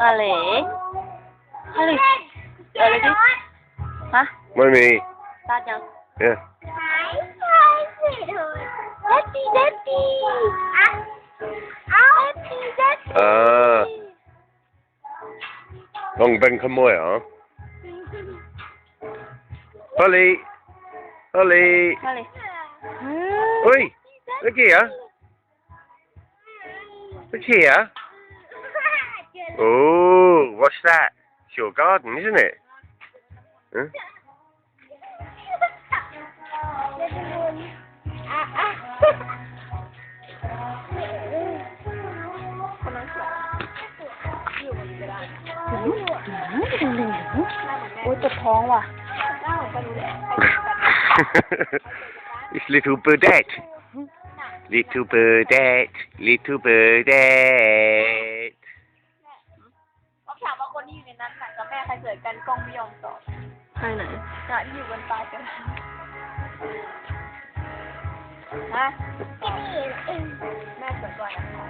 อะไรอะไรอะไรดิฮะไม่มีตาจังเนี่ยต้องเป็นขโมยเหรอฮอลลี่เฮ้ยเมื่อกี้อ่ะOh, what's that? It's your garden, isn't it? Huh? โอ้ยปวดท้องว่ะ It's little birdette. Little birdette. เขาถามว่าคนที่อยู่ในนั้นน่ะกับแม่ใครสวยกันกล้องไม่ยอมตอบ ใครไหน น่ะที่อยู่บนฟ้ากันฮะแม่สวยกว่านะคะ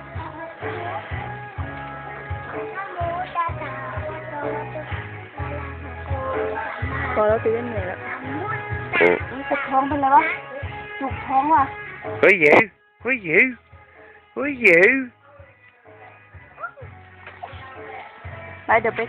พอแล้วตีกันเหนื่อยแล้วปวดท้องเป็นไรวะจุกท้องว่ะ Who are you? ไปเดี๋ยวไป